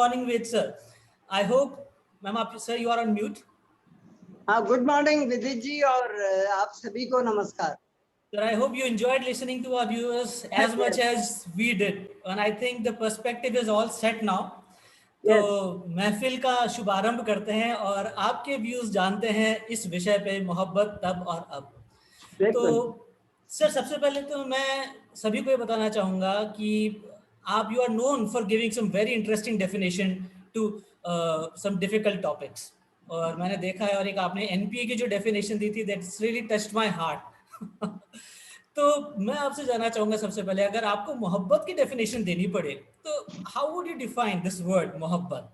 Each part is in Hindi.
morning, Ved sir. I hope, ma'am, sir, you are on mute. हाँ, गुड मॉर्निंग विदित जी और आप सभी को नमस्कार. Sir, I hope you enjoyed listening to our viewers as much as we did, and I think the perspective is all set now. तो महफिल का शुभारंभ करते हैं और आपके व्यूज जानते हैं इस विषय पे, मोहब्बत तब और अब. तो सर, सबसे पहले तो मैं सभी को ये बताना चाहूँगा कि आप you are known for giving some very interesting definition to some difficult topics. और मैंने देखा है, और एक आपने एनपीए की जो डेफिनेशन दी थी, that's really touched my heart. तो मैं आपसे जानना चाहूँगा सबसे पहले, अगर आपको मोहब्बत की डेफिनेशन देनी पड़े तो how would you define this word मोहब्बत?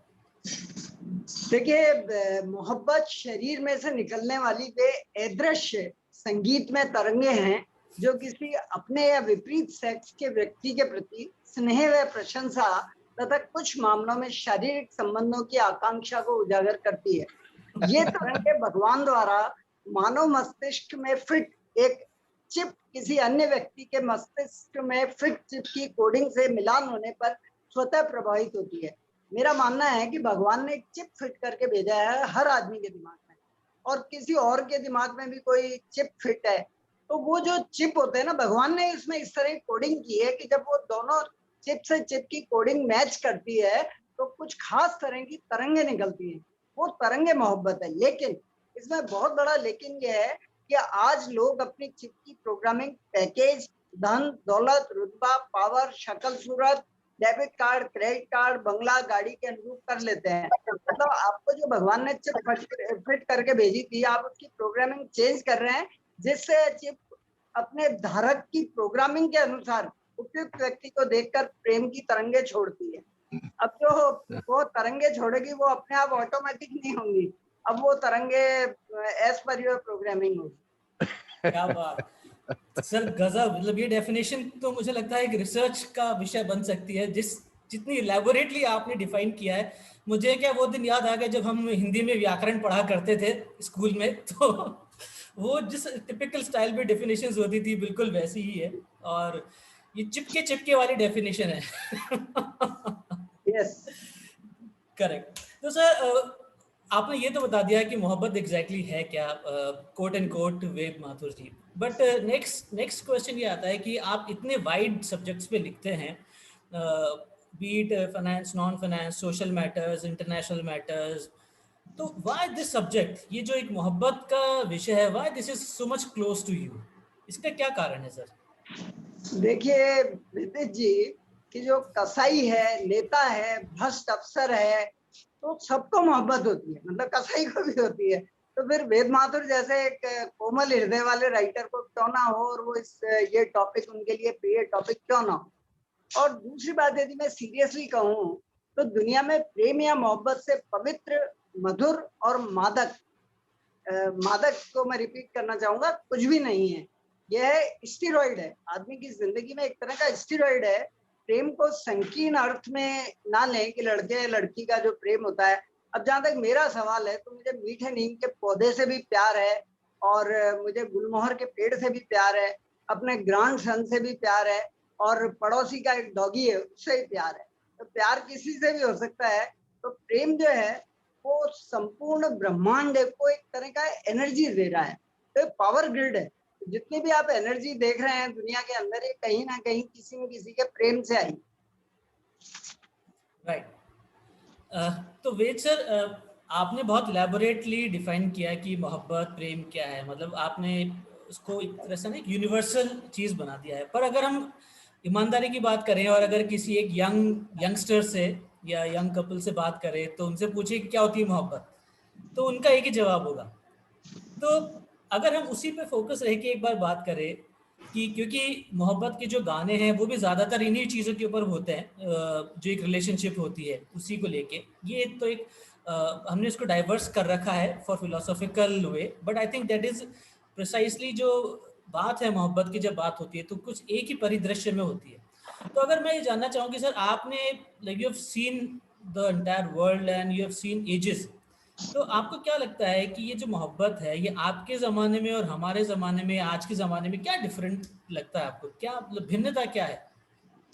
देखिए, मोहब्बत शरीर में से निकलने वाली वे अदृश्य संगीत में तरंगे हैं जो किसी अपने या विपरीत सेक्स के व्यक्ति के प्रति स्नेह व प्रशंसा तथा कुछ मामलों में शारीरिक संबंधों की आकांक्षा को उजागर करती है. ये तरंगे भगवान द्वारा मानव मस्तिष्क में फिट एक चिप किसी अन्य व्यक्ति के मस्तिष्क में फिट चिप की कोडिंग से मिलान होने पर स्वतः प्रभावित होती है. मेरा मानना है कि भगवान ने एक चिप फिट करके भेजा है हर आदमी के दिमाग में, और किसी और के दिमाग में भी कोई चिप फिट है, तो वो जो चिप होते हैं ना, भगवान ने इसमें इस तरह कोडिंग की है कि जब वो दोनों चिप से चिप की कोडिंग मैच करती है तो कुछ खास तरह की तरंगे निकलती हैं. वो तरंगे मोहब्बत है. लेकिन इसमें बहुत बड़ा लेकिन ये है कि आज लोग अपनी चिप की प्रोग्रामिंग पैकेज, धन दौलत, रुतबा, पावर, शक्ल सूरत, डेबिट कार्ड, क्रेडिट कार्ड, बंगला, गाड़ी के अनुरूप कर लेते हैं. मतलब आपको जो भगवान ने चिप फिट करके भेजी थी, आप उसकी प्रोग्रामिंग चेंज कर रहे हैं, जिससे चिप अपने धारक की प्रोग्रामिंग के अनुसार उपयुक्त व्यक्ति को देखकर प्रेम की तरंगे छोड़ती है. अब जो वो तरंगे छोड़ेगी वो अपने आप ऑटोमेटिक नहीं होंगी, अब वो तरंगे एज पर योर प्रोग्रामिंग होगी. क्या बात सर, गजब. मतलब ये डेफिनेशन तो मुझे लगता है कि रिसर्च का विषय बन सकती है, जितनी इलेबोरेटली आपने डिफाइन किया है. मुझे क्या वो दिन याद आ गया जब हम हिंदी में व्याकरण पढ़ा करते थे स्कूल में, तो वो जिस टिपिकल स्टाइल में डेफिनेशंस होती थी बिल्कुल वैसी ही है, और ये चिपके वाली डेफिनेशन है. Yes, correct. तो सर, आपने ये तो बता दिया कि मोहब्बत एग्जैक्टली है क्या, quote and quote Ved Mathur ji. But next question ये आता है कि आप इतने वाइड सब्जेक्ट्स पे लिखते हैं, beat finance, non finance, social matters, international matters. तो व्हाई दिस सब्जेक्ट, ये जो एक मोहब्बत का विषय है, why this is so much close to you? इसका क्या कारण है सर? देखिए विदित जी, कि जो कसाई है, नेता है, भ्रष्ट अफसर है, तो सबको मोहब्बत होती है, मतलब कसाई को भी होती है. तो फिर वेद माथुर जैसे एक कोमल हृदय वाले राइटर को क्यों ना हो, और वो ये टॉपिक उनके लिए प्रिय टॉपिक क्यों ना हो. और दूसरी बात, यदि मैं सीरियसली कहूँ तो दुनिया में प्रेम या मोहब्बत से पवित्र, मधुर और मादक, मादक को मैं रिपीट करना चाहूंगा, कुछ भी नहीं है. यह स्टीरॉइड है, आदमी की जिंदगी में एक तरह का स्टीरॉइड है. प्रेम को संकीर्ण अर्थ में ना लें कि लड़के लड़की का जो प्रेम होता है. अब जहां तक मेरा सवाल है, तो मुझे मीठे नीम के पौधे से भी प्यार है, और मुझे गुलमोहर के पेड़ से भी प्यार है, अपने ग्रैंड सन से भी प्यार है, और पड़ोसी का एक डॉगी है उससे भी प्यार है. तो प्यार किसी से भी हो सकता है. तो प्रेम जो है वो संपूर्ण ब्रह्मांड को एक तरह का एनर्जी दे रहा है. तो पावर ग्रिड है. जितनी भी आप एनर्जी देख रहे हैं दुनिया के अंदर, ये कहीं ना कहीं किसी न किसी के प्रेम से आई. राइट. तो वेद सर, आपने बहुत इलेबोरेटली डिफाइन किया कि मोहब्बत, प्रेम क्या है. मतलब आपने उसको एक तरह से ना एक यूनिवर्सल चीज़ बना दिया है. पर अगर हम ईमानदारी की बात करें, और अगर किसी एक यंगस्टर से या यंग कपल से बात करें, तो उनसे पूछे कि क्या होती है मोहब्बत, तो उनका एक ही जवाब होगा. तो अगर हम उसी पे फोकस रह के एक बार बात करें कि, क्योंकि मोहब्बत के जो गाने हैं वो भी ज़्यादातर इन्हीं चीज़ों के ऊपर होते हैं, जो एक रिलेशनशिप होती है उसी को लेके. ये तो एक हमने इसको डाइवर्स कर रखा है for philosophical way, but I think that is precisely जो बात है मोहब्बत की. जब बात होती है तो कुछ एक ही परिदृश्य में होती है. तो अगर मैं ये जानना चाहूँ कि सर, आपने like you have seen the entire world and you have seen ages, तो आपको क्या लगता है कि ये जो मोहब्बत है, ये आपके ज़माने में और हमारे ज़माने में, आज के ज़माने में क्या डिफरेंट लगता है आपको? क्या मतलब भिन्नता क्या है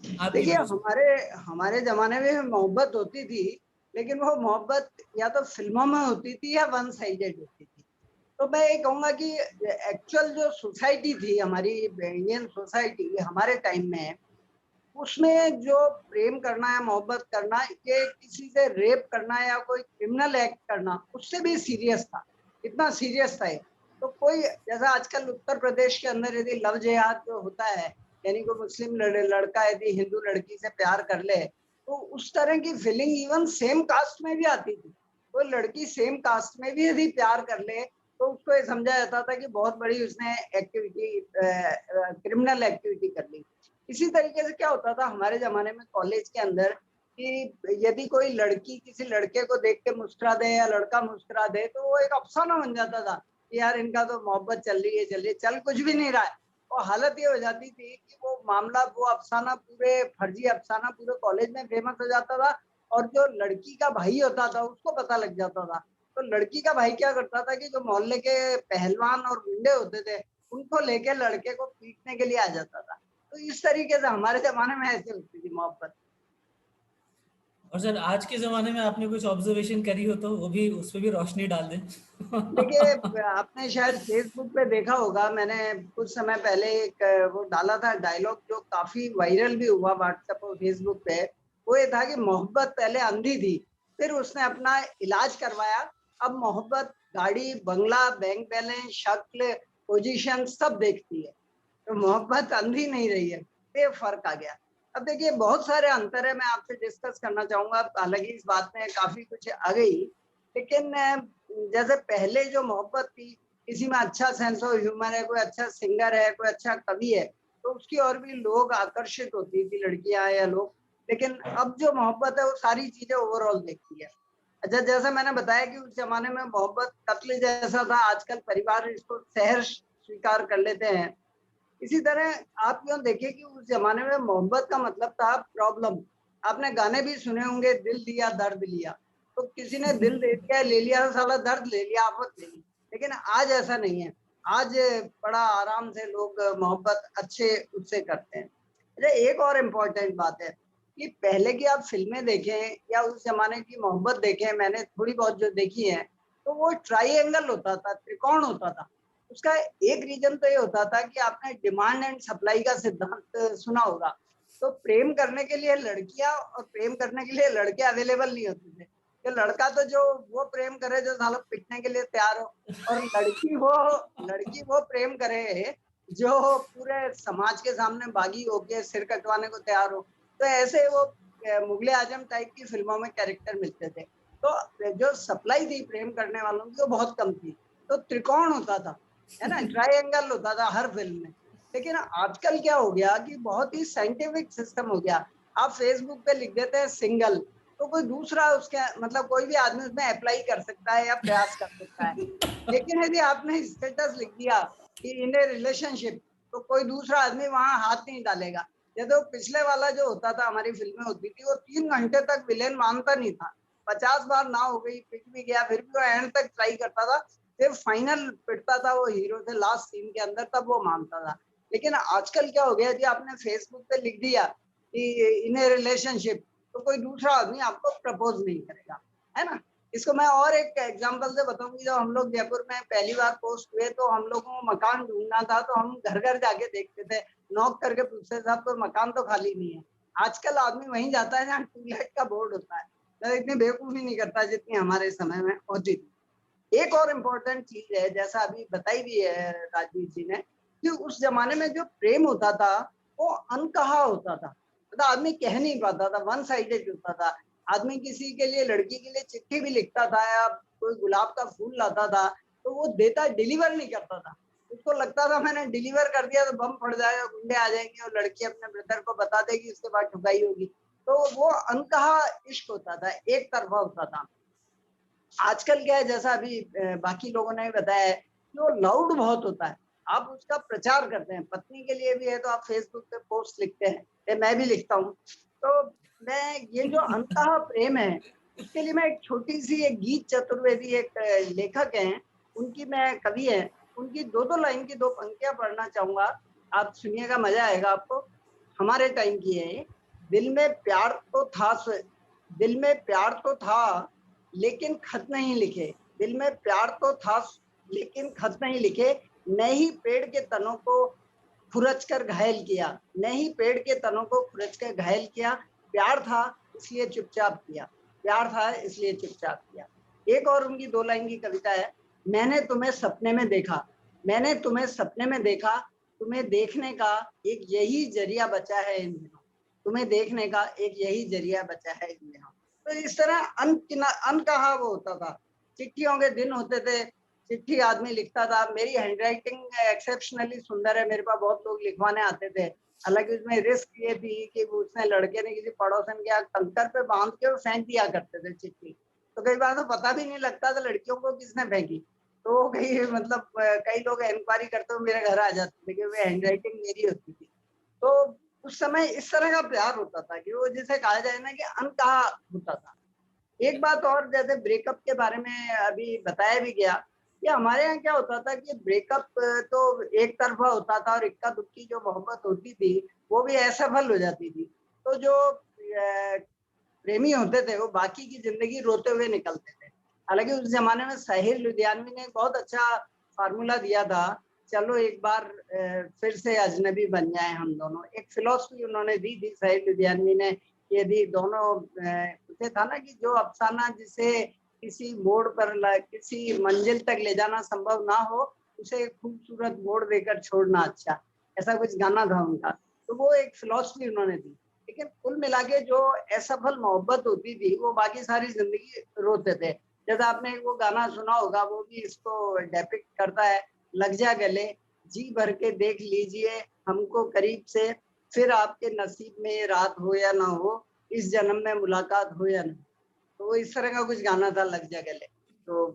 आपकी देखिए, व्यूज में? हमारे ज़माने में मोहब्बत होती थी लेकिन वो मोहब्बत या तो फिल्मों में होती थी या वन साइडेड होती थी। तो मैं ये कहूंगा कि एक्चुअल जो सोसाइटी थी हमारी, इंडियन सोसाइटी हमारे टाइम में, उसमें जो प्रेम करना है, मोहब्बत करना, ये किसी से रेप करना या कोई क्रिमिनल एक्ट करना उससे भी सीरियस था, इतना सीरियस था ये। तो कोई जैसा आजकल उत्तर प्रदेश के अंदर यदि लव जिहाद जो होता है, यानी कोई मुस्लिम लड़का यदि हिंदू लड़की से प्यार कर ले, तो उस तरह की फीलिंग इवन सेम कास्ट में भी आती थी। कोई लड़की सेम कास्ट में भी यदि प्यार कर ले तो उसको ये समझा जाता था कि बहुत बड़ी उसने एक्टिविटी, क्रिमिनल एक्टिविटी कर ली। इसी तरीके से क्या होता था हमारे जमाने में कॉलेज के अंदर कि यदि कोई लड़की किसी लड़के को देख के मुस्कुरा दे या लड़का मुस्कुरा दे तो वो एक अफसाना बन जाता था कि यार इनका तो मोहब्बत चल रही है, चल रही है, चल कुछ भी नहीं रहा है। और हालत ये हो जाती थी कि वो मामला, वो अफसाना, पूरे फर्जी अफसाना पूरे कॉलेज में फेमस हो जाता था। और जो लड़की का भाई होता था उसको पता लग जाता था। तो लड़की का भाई क्या करता था कि जो मोहल्ले के पहलवान और गुंडे होते थे उनको लेके लड़के को पीटने के लिए आ जाता था। तो इस तरीके से हमारे जमाने में ऐसे होती थी मोहब्बत। और सर आज के ज़माने में आपने कुछ ऑब्जर्वेशन करी हो तो वो भी उस पे भी रोशनी डाल दें। देखिए, आपने शायद फेसबुक पे देखा होगा, मैंने कुछ समय पहले एक वो डाला था डायलॉग जो काफी वायरल भी हुआ व्हाट्सएप और फेसबुक पे। वो ये था कि मोहब्बत पहले अंधी थी, फिर उसने अपना इलाज करवाया, अब मोहब्बत गाड़ी, बंगला, बैंक बैलेंस, शक्ल, पोजीशन सब देखती है। तो मोहब्बत अंधी नहीं रही है, ये फर्क आ गया। अब देखिए बहुत सारे अंतर है, मैं आपसे डिस्कस करना चाहूंगा, हालांकि इस बात में काफी कुछ आ गई, लेकिन जैसे पहले जो मोहब्बत थी, किसी में अच्छा सेंस ऑफ ह्यूमर है, कोई अच्छा सिंगर है, कोई अच्छा कवि है, तो उसकी और भी लोग आकर्षित होती थी, लड़कियां या लोग। लेकिन अब जो मोहब्बत है वो सारी चीजें ओवरऑल देखती है। अच्छा, जैसा मैंने बताया कि उस जमाने में मोहब्बत कत्ल जैसा था, आजकल परिवार इसको सहर्ष स्वीकार कर लेते हैं। इसी तरह आप यूँ देखिए कि उस जमाने में मोहब्बत का मतलब था प्रॉब्लम। आपने गाने भी सुने होंगे, दिल दिया दर्द लिया। तो किसी ने दिल दे दिया, ले लिया, तो साला दर्द ले लिया, आफत ले ली। लेकिन आज ऐसा नहीं है। आज बड़ा आराम से लोग मोहब्बत अच्छे उससे करते हैं। अच्छा, एक और इम्पोर्टेंट बात है कि पहले की आप फ़िल्में देखें या उस ज़माने की मोहब्बत देखें, मैंने थोड़ी बहुत जो देखी है, तो वो ट्रायंगल होता था, त्रिकोण होता था। उसका एक रीजन तो ये होता था कि आपने डिमांड एंड सप्लाई का सिद्धांत सुना होगा। तो प्रेम करने के लिए लड़कियां और प्रेम करने के लिए लड़के अवेलेबल नहीं होते थे। तो लड़का तो जो वो प्रेम करे जो सालों पिटने के लिए तैयार हो, और लड़की वो प्रेम करे जो पूरे समाज के सामने बागी होके सिर कटवाने को तैयार हो। तो ऐसे वो मुगले आजम टाइप की फिल्मों में कैरेक्टर मिलते थे। तो जो सप्लाई थी प्रेम करने वालों की वो बहुत कम थी। तो त्रिकोण होता था, है ना, ट्रायंगल होता था हर फिल्म में। लेकिन आजकल क्या हो गया कि बहुत ही साइंटिफिक सिस्टम हो गया। आप फेसबुक पे लिख देते हैं सिंगल, तो कोई दूसरा उसके मतलब कोई भी आदमी उसमें अप्लाई कर सकता है या प्रयास कर सकता है। लेकिन यदि आपने स्टेटस लिख दिया कि इन ए रिलेशनशिप, तो कोई दूसरा आदमी वहां हाथ नहीं डालेगा। ये तो पिछले वाला जो होता था, हमारी फिल्में होती थी, वो 3 घंटे तक विलेन मानता नहीं था। 50 बार ना हो गई, पिट भी गया, फिर भी वो एंड तक ट्राई करता था। फिर फाइनल पिटता था वो हीरो से लास्ट सीन के अंदर, तब वो मानता था। लेकिन आजकल क्या हो गया जी, आपने फेसबुक पे लिख दिया कि इन ए रिलेशनशिप, तो कोई दूसरा आदमी आपको प्रपोज नहीं करेगा, है ना। इसको मैं और एक एग्जांपल से बताऊंगी। जब हम लोग जयपुर में पहली बार पोस्ट हुए तो हम लोगों को मकान ढूंढना था, तो हम घर घर जाके देखते थे, नॉक करके पूछते साहब कोई मकान तो खाली नहीं है। आजकल आदमी वहीं जाता है जहाँ टू लेट का बोर्ड होता है। तो इतनी बेवकूफी नहीं करता जितनी हमारे समय में होती थी। एक और इम्पोर्टेंट चीज है, जैसा अभी बताई भी है राजवीर जी ने, कि उस जमाने में जो प्रेम होता था वो अनकहा होता था। मतलब आदमी कह नहीं पाता था, वन साइडेड होता था। आदमी किसी के लिए, लड़की के लिए चिट्ठी भी लिखता था या कोई गुलाब का फूल लाता था, तो वो देता, डिलीवर नहीं करता था। उसको लगता था मैंने डिलीवर कर दिया तो बम फट जाएगा, गुंडे आ जाएंगे और लड़की अपने ब्रदर को बता देगी, उसके बाद ठुकाई होगी। तो वो अनकहा इश्क होता था, एक तरफा होता था। आजकल क्या है, जैसा अभी बाकी लोगों ने भी बताया है कि वो लाउड बहुत होता है। आप उसका प्रचार करते हैं, पत्नी के लिए भी है तो आप फेसबुक पे पोस्ट लिखते हैं, ये मैं भी लिखता हूँ। तो मैं ये जो अंतः प्रेम है, उसके लिए मैं एक छोटी सी एक गीत चतुर्वेदी, एक लेखक हैं, उनकी, मैं कवि है, उनकी दो दो लाइन की दो पंक्तियां पढ़ना चाहूंगा। आप सुनिएगा, मजा आएगा आपको। हमारे टाइम की है ये। दिल में प्यार तो था दिल में प्यार तो था लेकिन खत नहीं लिखे, दिल में प्यार तो था लेकिन खत नहीं लिखे, न ही पेड़ के तनों को खुरच कर घायल किया, न ही पेड़ के तनों को खुरच कर घायल किया, प्यार था इसलिए चुपचाप किया, प्यार था इसलिए चुपचाप किया। एक और उनकी 2 लाइन की कविता है, मैंने तुम्हें सपने में देखा, मैंने तुम्हें सपने में देखा, तुम्हें देखने का एक यही जरिया बचा है इन दिनों, तुम्हें देखने का एक यही जरिया बचा है इन दिनों। तो इस तरह अनकहा वो होता था। चिट्ठियों के दिन होते थे, चिट्ठी आदमी लिखता था। मेरी हैंडराइटिंग एक्सेप्शनली सुंदर है, मेरे पास बहुत लोग लिखवाने आते थे। हालांकि उसमें रिस्क ये थी कि उसने लड़के ने किसी पड़ोसन के कंकर पे बांध के और फेंक दिया करते थे चिट्ठी, तो कई बार तो पता भी नहीं लगता था लड़कियों को किसने फेंकी। तो कई मतलब कई लोग इंक्वायरी करते हुए मेरे घर आ जाते थे कि वे हैंडराइटिंग मेरी होती थी। तो उस समय इस तरह का प्यार होता था कि वो जिसे कहा जाए ना कि अनकहा होता था। एक बात और, जैसे ब्रेकअप के बारे में अभी बताया भी गया कि हमारे यहाँ क्या होता था कि ब्रेकअप तो एक तरफा होता था और इक्का दुक्की जो मोहब्बत होती थी वो भी असफल हो जाती थी। तो जो प्रेमी होते थे वो बाकी की जिंदगी रोते हुए निकलते थे। हालांकि उस जमाने में साहिर लुधियानवी ने बहुत अच्छा फार्मूला दिया था, चलो एक बार फिर से अजनबी बन जाए हम दोनों। एक फिलॉसफी उन्होंने दी थी साहिर लुधियानवी ने, यदि दोनों उसे था ना कि जो अफसाना जिसे किसी मोड़ पर किसी मंजिल तक ले जाना संभव ना हो, उसे खूबसूरत मोड़ देकर छोड़ना अच्छा, ऐसा कुछ गाना था उनका। तो वो एक फिलॉसफी उन्होंने दी। लेकिन कुल मिला के जो असफल मोहब्बत होती थी वो बाकी सारी जिंदगी रोते थे। जैसा आपने वो गाना सुना होगा, वो भी इसको डेपिक्ट करता है, लग जा गले जी भर के देख लीजिए हमको करीब से, फिर आपके नसीब में ये रात हो या ना हो, इस जन्म में मुलाकात हो या ना। तो वो इस तरह का कुछ गाना था, लग जा गले। तो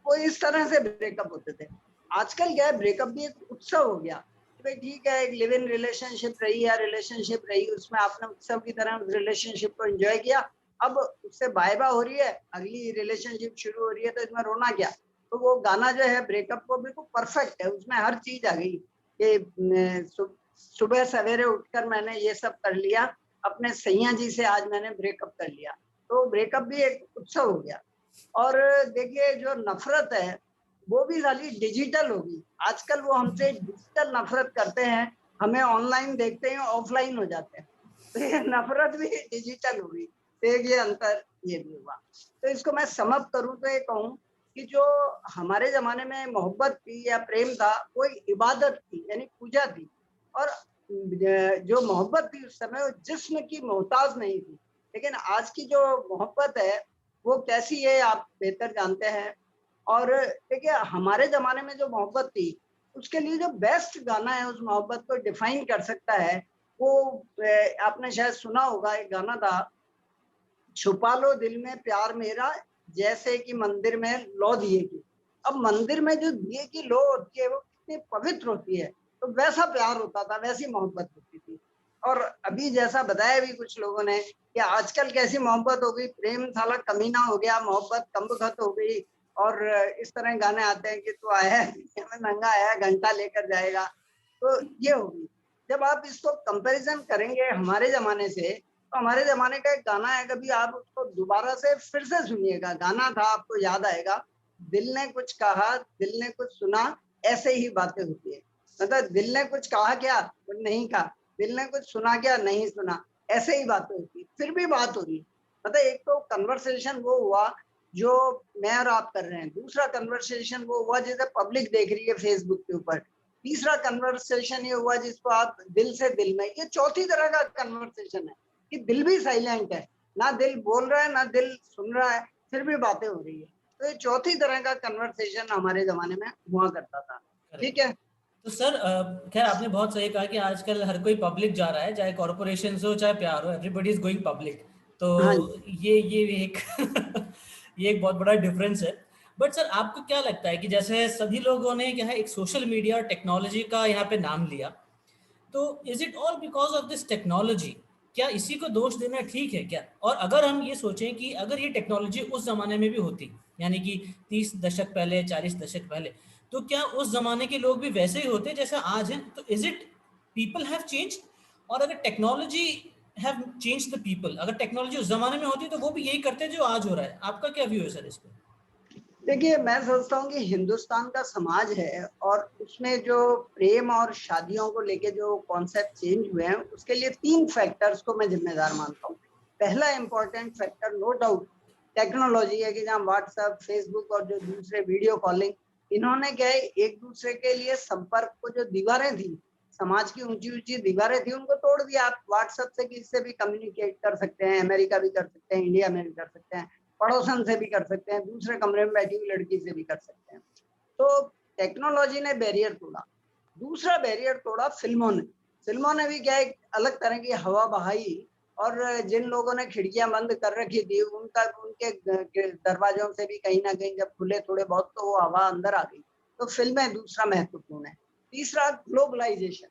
वो इस तरह से ब्रेकअप होते थे। आजकल क्या है, ब्रेकअप भी एक उत्सव हो गया। भाई ठीक है, एक लिव इन रिलेशनशिप रही या रिलेशनशिप रही, उसमें आपने उत्सव की तरह उस रिलेशनशिप को एंजॉय किया, अब उससे बाय बाय हो रही है, अगली रिलेशनशिप शुरू हो रही है, तो इसमें रोना क्या। तो वो गाना जो है ब्रेकअप को बिल्कुल परफेक्ट है, उसमें हर चीज आ गई कि सुबह सवेरे उठकर मैंने ये सब कर लिया, अपने सैया जी से आज मैंने ब्रेकअप कर लिया। तो ब्रेकअप भी एक उत्सव हो गया। और देखिए जो नफरत है वो भी साली डिजिटल होगी। आजकल वो हमसे डिजिटल नफरत करते हैं, हमें ऑनलाइन देखते हैं, ऑफलाइन हो जाते हैं। तो ये नफरत भी डिजिटल होगी। तो एक ये अंतर ये भी हुआ। तो इसको मैं समअप करूं तो ये कहूं कि जो हमारे जमाने में मोहब्बत थी या प्रेम था वो एक इबादत थी, यानी पूजा थी। और जो मोहब्बत थी उस समय वो जिस्म की मोहताज नहीं थी। लेकिन आज की जो मोहब्बत है वो कैसी है आप बेहतर जानते हैं। और देखिए हमारे जमाने में जो मोहब्बत थी उसके लिए जो बेस्ट गाना है उस मोहब्बत को डिफाइन कर सकता है वो आपने शायद सुना होगा, एक गाना था, छुपा लो दिल में प्यार मेरा जैसे कि मंदिर में लौ दिए की। अब मंदिर में जो दिए की लौ होती है वो कितनी पवित्र होती है, तो वैसा प्यार होता था, वैसी मोहब्बत होती थी। और अभी जैसा बताया भी कुछ लोगों ने कि आजकल कैसी मोहब्बत हो गई, प्रेम साला कमीना हो गया, मोहब्बत कमबख्त हो गई। और इस तरह गाने आते हैं कि तू आया है दुनिया में नंगा आया घंटा लेकर जाएगा। तो ये होगी। जब आप इसको कंपैरिजन करेंगे हमारे जमाने से, तो हमारे जमाने का एक गाना है, कभी आप उसको दोबारा से फिर से सुनिएगा, गाना था आपको याद आएगा, दिल ने कुछ कहा दिल ने कुछ सुना ऐसे ही बातें होती है। मतलब दिल ने कुछ कहा क्या, नहीं कहा, दिल ने कुछ सुना क्या, नहीं सुना, ऐसे ही बातें होती, फिर भी बात हो रही है। मतलब एक तो कन्वर्सेशन वो हुआ जो मैं और आप कर रहे हैं, दूसरा कन्वर्सेशन वो हुआ जिसे पब्लिक देख रही है फेसबुक के ऊपर, तीसरा कन्वर्सेशन ये हुआ जिसको आप दिल से दिल में, ये चौथी तरह का कन्वर्सेशन है कि दिल भी साइलेंट है, ना दिल बोल रहा है ना दिल सुन रहा है, फिर भी बातें हो रही है। तो ये चौथी तरह का कन्वर्सेशन हमारे जमाने में हुआ करता था। ठीक है। तो सर खैर आपने बहुत सही कहा कि आजकल हर कोई पब्लिक जा रहा है, चाहे कॉरपोरेशन हो चाहे प्यार हो, एवरीबॉडी इज गोइंग पब्लिक। तो हाँ ये भी एक ये एक बहुत बड़ा डिफरेंस है। बट सर आपको क्या लगता है कि जैसे सभी लोगों ने क्या है एक सोशल मीडिया और टेक्नोलॉजी का यहाँ पे नाम लिया, तो is it all because of this technology? क्या इसी को दोष देना ठीक है क्या? और अगर हम ये सोचें कि अगर ये टेक्नोलॉजी उस जमाने में भी होती, यानी कि 30 दशक पहले 40 दशक पहले, तो क्या उस जमाने के लोग भी वैसे ही होते जैसे आज हैं? तो is it people have change? और अगर technology have changed the people? अगर टेक्नोलॉजी उस जमाने में होती तो वो भी यही करते जो आज हो रहा है। आपका क्या व्यू है सर इस पे? देखिए, मैं सोचता हूँ कि हिंदुस्तान का समाज है और उसमें जो प्रेम और शादियों को लेके जो कॉन्सेप्ट चेंज हुए हैं, उसके लिए 3 फैक्टर्स को मैं जिम्मेदार मानता हूँ। पहला important factor no doubt technology है कि जहाँ व्हाट्सएप, फेसबुक और जो दूसरे वीडियो कॉलिंग, इन्होंने क्या है एक दूसरे के लिए संपर्क को जो दीवारें थी, समाज की ऊंची-ऊंची दीवारें थी, उनको तोड़ दिया। आप व्हाट्सएप से किसी से भी कम्युनिकेट कर सकते हैं, अमेरिका भी कर सकते हैं, इंडिया में भी कर सकते हैं, पड़ोसन से भी कर सकते हैं, दूसरे कमरे में बैठी हुई लड़की से भी कर सकते हैं। तो टेक्नोलॉजी ने बैरियर तोड़ा। दूसरा बैरियर तोड़ा फिल्मों ने। फिल्मों ने भी क्या एक अलग तरह की हवा बहाई और जिन लोगों ने खिड़कियां बंद कर रखी थी उनका उनके दरवाजों से भी कहीं ना कहीं जब खुले थोड़े बहुत तो वो हवा अंदर आ गई। तो फिल्में दूसरा महत्वपूर्ण है। तीसरा ग्लोबलाइजेशन।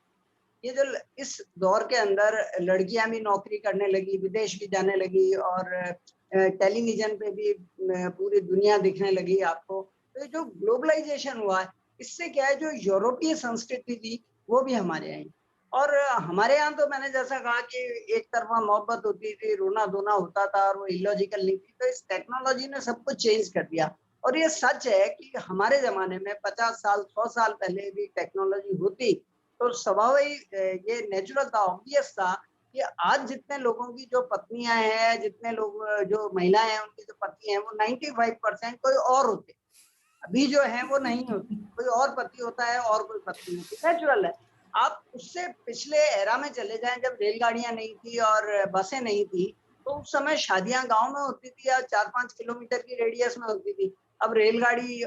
ये जो इस दौर के अंदर लड़कियां भी नौकरी करने लगी, विदेश भी जाने लगी और टेलीविजन पे भी पूरी दुनिया दिखने लगी आपको। तो जो ग्लोबलाइजेशन हुआ है, इससे क्या है जो यूरोपीय संस्कृति थी वो भी हमारे आई। और हमारे यहाँ तो मैंने जैसा कहा कि एक तरफा मोहब्बत होती थी, रोना धोना होता था और वो इलॉजिकल नहीं थी। तो इस टेक्नोलॉजी ने सब कुछ चेंज कर दिया। और ये सच है कि हमारे जमाने में 50 साल 100 साल पहले भी टेक्नोलॉजी होती तो स्वाभाविक ये नेचुरल था, ऑब्वियस था कि आज जितने लोगों की जो पत्नियां हैं, जितने लोग जो महिलाएं हैं उनके जो पति हैं वो 95% कोई और होते। अभी जो है वो नहीं होते, कोई और पति होता है और कोई पत्नी होती है, नेचुरल है। आप उससे पिछले एरा में चले जाएं जब रेलगाड़ियां नहीं थी और बसें नहीं थी, तो उस समय शादियां गांव में होती थी या 4-5 किलोमीटर की रेडियस में होती थी। अब रेलगाड़ी,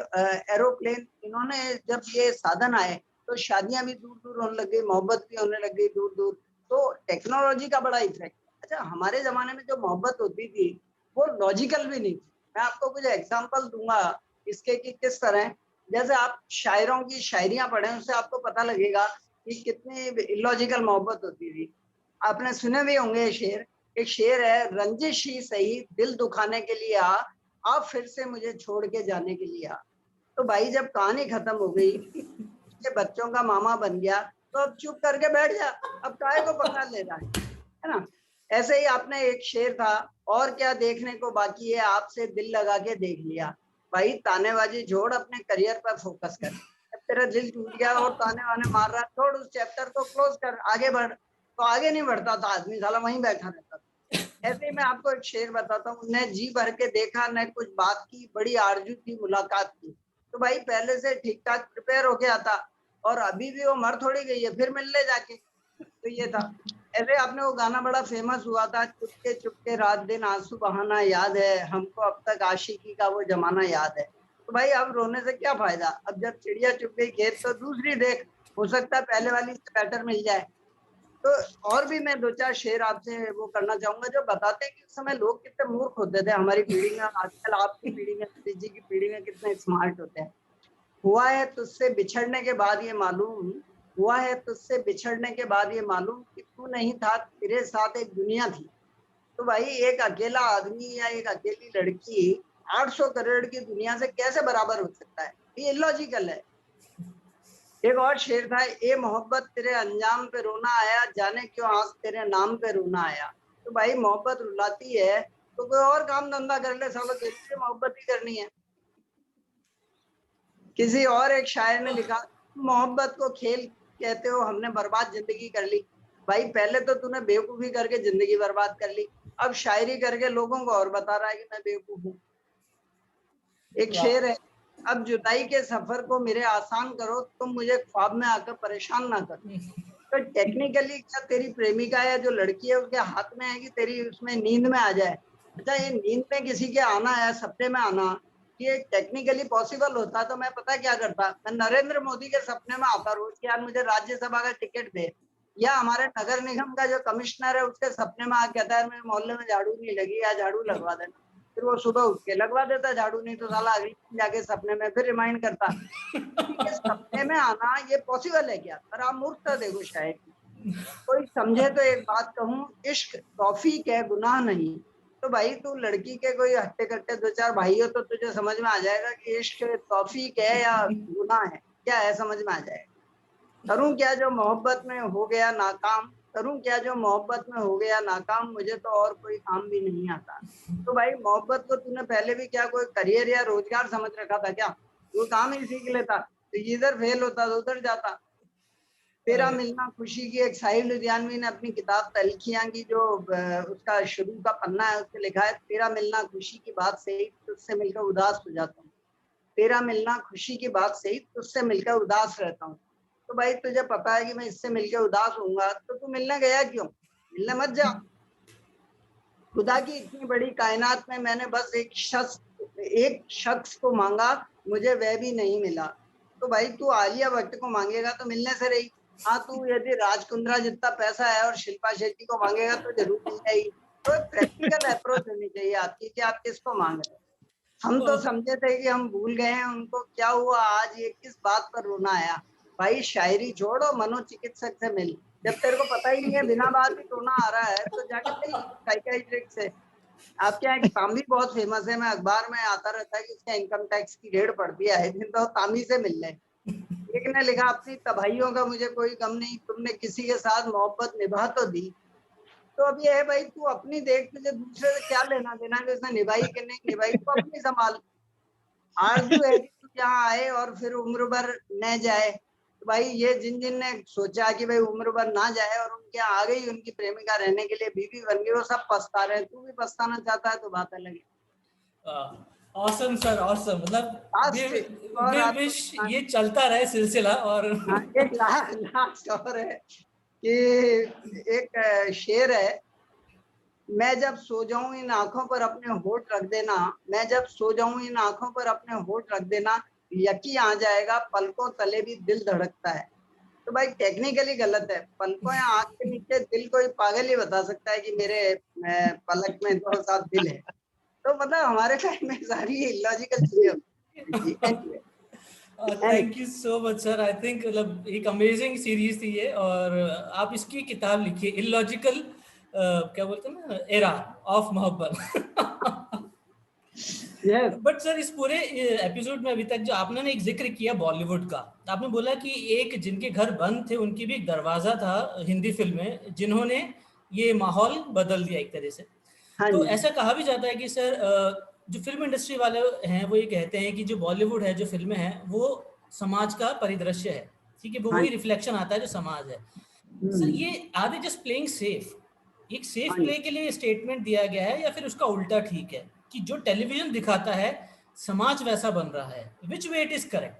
एरोप्लेन, इन्होंने जब ये साधन आए तो शादियां भी दूर दूर होने लग गई, मोहब्बत भी होने लग गई दूर दूर। तो टेक्नोलॉजी का बड़ा इफेक्ट। अच्छा, हमारे जमाने में जो मोहब्बत होती थी वो लॉजिकल भी नहीं थी। मैं आपको कुछ एग्जाम्पल दूंगा इसके कि किस तरह, जैसे आप शायरों की शायरियां पढ़ें उससे आपको पता लगेगा कि कितनी इलॉजिकल मोहब्बत होती थी। आपने सुने भी होंगे ये शेर। एक शेर है, रंजिश ही सही दिल दुखाने के लिए आ फिर से मुझे छोड़ के जाने के लिए आ। तो भाई जब कहानी खत्म हो गई के बच्चों का मामा बन गया तो अब चुप करके बैठ जा, अब काहे को पंगा ले रहा है ना। ऐसे ही आपने एक शेर था, और क्या देखने को बाकी है आपसे दिल लगा के देख लिया। भाई तानेबाजी छोड़, अपने करियर पर फोकस कर। अब तेरा दिल टूट गया और ताने वाने मार रहा, छोड़ उस चैप्टर को, क्लोज कर, आगे बढ़। तो आगे नहीं बढ़ता था आदमी, साला वहीं बैठा रहता था। ऐसे ही मैं आपको एक शेर बताता हूँ, न जी भर के देखा न कुछ बात की, बड़ी आरजू थी मुलाकात की। तो भाई पहले से ठीक ठाक प्रिपेयर होके आता और अभी भी वो मर थोड़ी गई है, फिर मिल ले जाके। तो ये था। ऐसे आपने वो गाना बड़ा फेमस हुआ था, चुपके चुपके रात दिन आंसू बहाना याद है हमको, अब तक आशिकी का वो जमाना याद है। तो भाई अब रोने से क्या फायदा, अब जब चिड़िया चुग गई खेत तो दूसरी देख, हो सकता है पहले वाली से बेटर मिल जाए। तो और भी मैं 2-4 शेर आपसे वो करना चाहूंगा जो बताते हैं कि उस समय लोग कितने मूर्ख होते थे हमारी पीढ़ी में, आजकल आपकी पीढ़ी में, जी की पीढ़ी में कितने स्मार्ट होते हैं। हुआ है तुझसे बिछड़ने के बाद ये मालूम, हुआ है तुझसे बिछड़ने के बाद ये मालूम कि तू नहीं था तेरे साथ एक दुनिया थी। तो भाई एक अकेला आदमी या एक अकेली लड़की 800 करोड़ की दुनिया से कैसे बराबर हो सकता है, ये इलॉजिकल है। एक और शेर था, ए मोहब्बत तेरे अंजाम पे रोना आया, जाने क्यों आज तेरे नाम पे रोना आया। तो भाई मोहब्बत रुलाती है तो कोई और काम धंधा कर ले, सालों जरूरी मोहब्बत ही करनी है। किसी और एक शायर ने लिखा, मोहब्बत को खेल कहते हो हमने बर्बाद जिंदगी कर ली। भाई पहले तो तूने बेवकूफी करके जिंदगी बर्बाद कर ली, अब शायरी करके लोगों को और बता रहा है कि मैं बेवकूफ हूँ। एक शेर है, अब जुदाई के सफर को मेरे आसान करो, तुम मुझे ख्वाब में आकर परेशान ना करो। तो टेक्निकली क्या तेरी प्रेमिका या जो लड़की है उसके हाथ में है कि तेरी उसमें नींद में आ जाए। अच्छा, ये नींद में किसी के आना है, सपने में आना, ये टेक्निकली पॉसिबल होता तो मैं पता क्या करता, मैं नरेंद्र मोदी के सपने में आता रोज कि यार मुझे राज्यसभा का टिकट दे। या हमारे नगर निगम का जो कमिश्नर है उसके सपने में आके कहता है मेरे मोहल्ले में झाड़ू नहीं लगी या झाड़ू लगवा देना। फिर वो सुबह उठ के लगवा देता झाड़ू, नहीं तो साला अगले दिन जाके सपने में फिर रिमाइंड करता। किसी के सपने में आना ये पॉसिबल है क्या? पर आप मूर्खता देखो शायद। कोई समझे तो एक बात कहूँ, इश्क तौफीक है गुनाह नहीं। तो भाई तू लड़की के कोई हट्टे कट्टे 2-4 भाई हो तो तुझे समझ में आ जाएगा कि इश्क तौफीक है या गुनाह है, क्या है समझ में आ जाएगा। करूं क्या जो मोहब्बत में हो गया नाकाम, करूं क्या, जो मोहब्बत में हो गया नाकाम, मुझे तो और कोई काम भी नहीं आता। तो भाई मोहब्बत को तूने पहले भी क्या कोई करियर या रोजगार समझ रखा था क्या? वो काम ही सीख लेता, तो इधर फेल होता तो उधर जाता। तेरा मिलना खुशी की, एक साहिल लुधियानवी ने अपनी किताब तलखियां की जो उसका शुरू का पन्ना है उसमें लिखा है, तेरा मिलना खुशी की बात सही, तुझसे मिलकर उदास हो जाता हूँ। तेरा मिलना खुशी की बात सही, तुझसे मिलकर उदास रहता हूँ। तो भाई तुझे पता है कि मैं इससे मिलकर उदास होऊंगा, तो तू मिलने गया क्यों? मिलने मत जा। खुदा की इतनी बड़ी कायनात में मैंने बस एक शख्स को मांगा, मुझे वह भी नहीं मिला। तो भाई तू आलिया भट्ट को मांगेगा तो मिलने से रही। हाँ, तू यदि राज कुंद्रा जितना पैसा है और शिल्पा शेट्टी को मांगेगा तो जरूर मिल जाएगी। तो प्रैक्टिकल अप्रोच होनी चाहिए आपकी कि आप किसको मांग रहे हैं। हम तो समझे थे कि हम भूल गए हैं उनको, क्या हुआ आज ये किस बात पर रोना आया? भाई शायरी छोड़ो, मनोचिकित्सक से मिल। जब तेरे को पता ही नहीं है, बिना बात ही रोना आ रहा है, तो जाके मिल साइकियाट्रिस्ट से। आपके यहाँ एक तांबी बहुत फेमस है, मैं अखबार में आता रहता है कि उसका इनकम टैक्स की रेड पड़ती है, दिन तो तांबी से मिल ले। एक ने लिखा, अपनी तबाहियों का मुझे कोई गम नहीं, तुमने किसी के साथ मोहब्बत निभा तो दी। तो अब ये है भाई, तू अपनी देख, तुझे दूसरे से क्या लेना देना कि उसने निभाई कि नहीं निभाई, तू अपनी संभाल। आरजू है कि तू यहाँ आए और फिर उम्र भर न जाए। तो भाई ये जिन जिन ने सोचा कि भाई उम्र भर ना जाए और उनके यहाँ आ गई उनकी प्रेमिका रहने के लिए, बीवी बन गई, वो सब पछता रहे। तू भी पछताना चाहता है तो बात अलग है। Awesome sir, awesome. मतलब और वे आप विश ये चलता रहे सिलसिला। और हाँ, एक लास्ट और है कि एक शेर है, मैं जब सो जाऊं इन आंखों पर अपने होठ रख देना, मैं जब सो जाऊं इन आंखों पर अपने होठ रख देना, यकी आ जाएगा पलकों तले भी दिल धड़कता है। तो भाई टेक्निकली गलत है, पलकों या आंख के नीचे दिल कोई पागल ही बता सकता है कि मेरे पलक में दो साथ दिल है। तो मतलब हमारे टाइम में सारी इलॉजिकल चीजें होती थी। Anyway, thank you so much sir. I think मतलब एक अमेजिंग सीरीज थी ये, और आप इसकी किताब लिखिए, इलॉजिकल क्या बोलते हैं ना, एरा ऑफ मोहब्बत। yes, बट सर इस पूरे एपिसोड में अभी तक जो आपने ना एक जिक्र किया बॉलीवुड का, आपने बोला कि एक जिनके घर बंद थे उनकी भी एक दरवाजा था हिंदी फिल्म में, जिन्होंने ये माहौल बदल दिया एक तरह से। हाँ तो जी, ऐसा कहा भी जाता है कि सर जो फिल्म इंडस्ट्री वाले हैं वो ये कहते हैं कि जो बॉलीवुड है, जो फिल्में हैं, वो समाज का परिदृश्य है। ठीक है, वो हाँ वही जी, रिफ्लेक्शन आता है जो समाज है। सर ये are they just playing safe, एक सेफ हाँ जी। प्ले के लिए स्टेटमेंट दिया गया है, या फिर उसका उल्टा ठीक है कि जो टेलीविजन दिखाता है समाज वैसा बन रहा है? विच वे इट इज करेक्ट?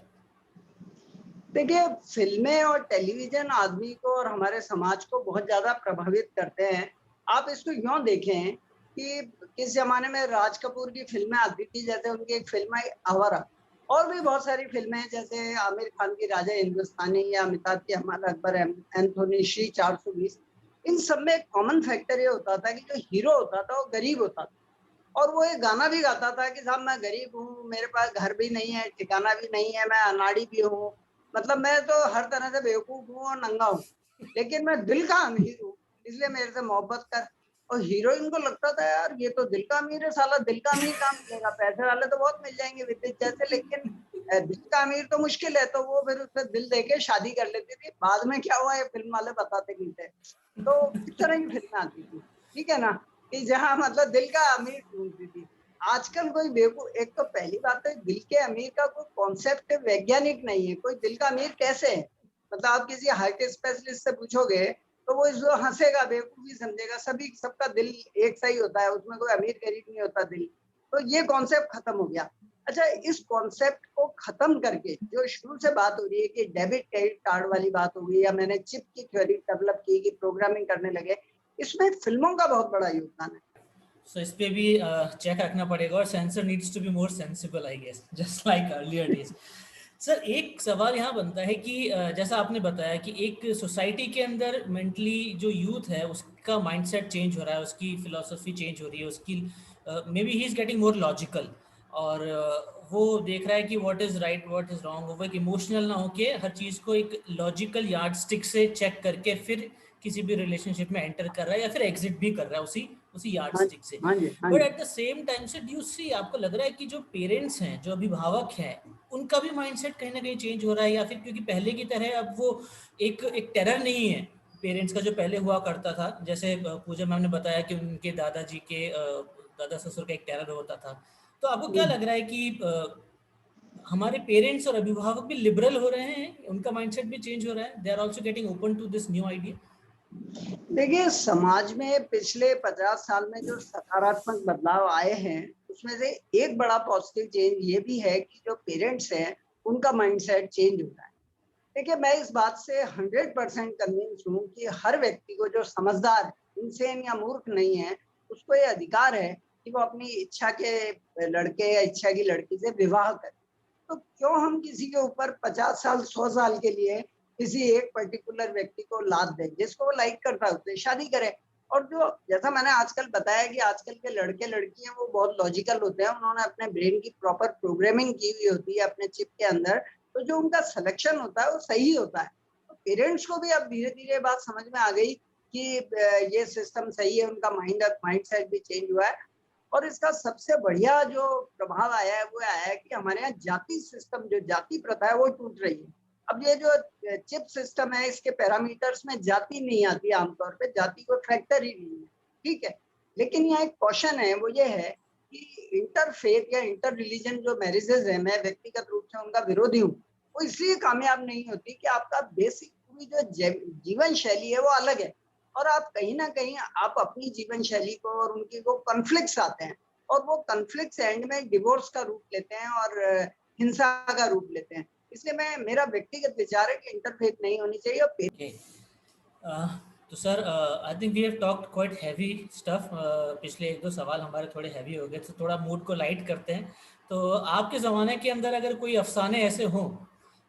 देखिए, फिल्में और टेलीविजन आदमी को और हमारे समाज को बहुत ज्यादा प्रभावित करते हैं। आप इसको यूं देखें कि किस जमाने में राज कपूर की फिल्में आती थी, जैसे उनकी एक फिल्म आई आवारा, और भी बहुत सारी फिल्में हैं जैसे आमिर खान की राजा हिंदुस्तानी या अमिताभ की हमारा अकबर, एंथोनी श्री 420। इन सब में एक कॉमन फैक्टर ये होता था कि जो हीरो होता था वो गरीब होता था, और वो एक गाना भी गाता था कि साहब मैं गरीब हूँ, मेरे पास घर भी नहीं है, ठिकाना भी नहीं है, मैं अनाड़ी भी हूँ, मतलब मैं तो हर तरह से बेवकूफ हूँ और नंगा हूँ, लेकिन मैं दिल का अमीर हूँ, इसलिए मेरे से मोहब्बत कर। और हीरोइन को लगता था यार ये तो दिल का अमीर है, साला दिल का अमीर कहाँ मिलेगा, पैसे वाले तो बहुत मिल जाएंगे विदेश जैसे, लेकिन दिल का अमीर तो मुश्किल है। तो वो फिर उससे दिल देके शादी कर लेती थी। बाद में क्या हुआ ये फिल्म वाले बताते नहीं थे। तो इस तरह की फिल्में आती थी, ठीक है ना, कि जहाँ मतलब दिल का अमीर ढूंढती थी। आजकल कोई बेवकूफ, एक तो पहली बात है दिल के अमीर का कोई कॉन्सेप्ट वैज्ञानिक नहीं है। कोई दिल का अमीर कैसे है, मतलब आप किसी हार्ट स्पेशलिस्ट से पूछोगे तो वो इसको हंसेगा, बेवकूफी समझेगा। सभी सबका दिल एक सा ही होता है, उसमें कोई अमीर गरीब नहीं होता दिल। तो ये कॉन्सेप्ट खत्म हो गया। अच्छा, इस कॉन्सेप्ट को खत्म करके जो शुरू से बात हो रही है कि डेबिट क्रेडिट कार्ड वाली बात हो गई, या मैंने चिप की थ्योरी डेवलप की कि प्रोग्रामिंग करने लगे, इसमें फिल्मों का बहुत बड़ा योगदान है। सो इस पे भी चेक रखना पड़ेगा, और censor needs to be more sensible I guess, just like earlier days. Sir एक सवाल यहाँ बनता है कि जैसा आपने बताया कि एक सोसाइटी के अंदर मेंटली जो यूथ है उसका माइंडसेट चेंज हो रहा है, उसकी फिलोसफी चेंज हो रही है, उसकी may be he is getting more logical, और वो देख रहा है कि what is right what is wrong. वो एक इमोशनल ना होके हर चीज़ को एक लॉजिकल यार्ड स्टिक से चेक करके फिर किसी भी रिलेशनशिप में एंटर कर रहा है, या फिर एग्जिट भी कर रहा है उसी उसी यार्ड हाँ स्टिक से। हाँ जी, हाँ बट जी। एट द सेम टाइम से डू यू सी, आपको लग रहा है कि जो पेरेंट्स हैं, जो अभिभावक हैं, उनका भी माइंडसेट कहीं ना कहीं चेंज हो रहा है? या फिर क्योंकि पहले की तरह अब वो एक एक टेरर नहीं है पेरेंट्स का जो पहले हुआ करता था, जैसे पूजा मैम ने बताया कि उनके दादाजी के दादा ससुर का एक टेरर होता था, तो आपको क्या लग रहा है कि हमारे पेरेंट्स और अभिभावक भी लिबरल हो रहे हैं, उनका माइंडसेट भी चेंज हो रहा है, they are also getting open to this new idea? देखिए, समाज में पिछले 50 साल में जो सकारात्मक बदलाव आए हैं, उसमें से एक बड़ा पॉजिटिव चेंज ये भी है कि जो पेरेंट्स हैं, उनका माइंडसेट चेंज हो रहा है। देखिए, मैं इस बात से 100% कन्विंस हूँ कि हर व्यक्ति को जो समझदार, इंसान या मूर्ख नहीं है, उसको ये अधिकार है कि वो अपनी इच्छा के लड़के या इच्छा की लड़की से विवाह करे। तो क्यों हम किसी के ऊपर 50 साल, 100 साल के लिए किसी एक पर्टिकुलर व्यक्ति को लाद दें, जिसको वो लाइक करता है उससे शादी करे। और जो जैसा मैंने आजकल बताया कि आजकल के लड़के लड़कियां वो बहुत लॉजिकल होते हैं, उन्होंने अपने ब्रेन की प्रॉपर प्रोग्रामिंग की हुई होती है अपने चिप के अंदर, तो जो उनका सिलेक्शन होता है वो सही होता है। तो पेरेंट्स को भी अब धीरे धीरे बात समझ में आ गई कि ये सिस्टम सही है, उनका माइंड सेट भी चेंज हुआ है। और इसका सबसे बढ़िया जो प्रभाव आया है वो आया है कि हमारे यहाँ जाति सिस्टम, जो जाति प्रथा है वो टूट रही है। अब ये जो चिप सिस्टम है, इसके पैरामीटर्स में जाति नहीं आती, आमतौर पे जाति को फैक्टर ही नहीं है, ठीक है। लेकिन यहाँ एक क्वेश्चन है, वो ये है कि इंटरफेथ या इंटर रिलीजन जो मैरिजेज है, मैं व्यक्तिगत रूप से उनका विरोधी हूँ, वो इसलिए कामयाब नहीं होती कि आपका बेसिक पूरी जो जीवन शैली है वो अलग है, और आप कहीं ना कहीं आप अपनी जीवन शैली को और उनकी वो कॉन्फ्लिक्ट्स आते हैं, और वो कॉन्फ्लिक्ट्स एंड में डिवोर्स का रूप लेते हैं और हिंसा का रूप लेते हैं। इसलिए मैं, मेरा व्यक्तिगत विचार है कि इंटरफेथ नहीं होनी चाहिए। और Okay. तो sir, I think we have talked quite heavy stuff. पिछले एक दो सवाल हमारे थोड़े हैवी हो गए, तो थोड़ा मूड को लाइट करते हैं। तो आपके ज़माने के अंदर अगर कोई अफसाने ऐसे हों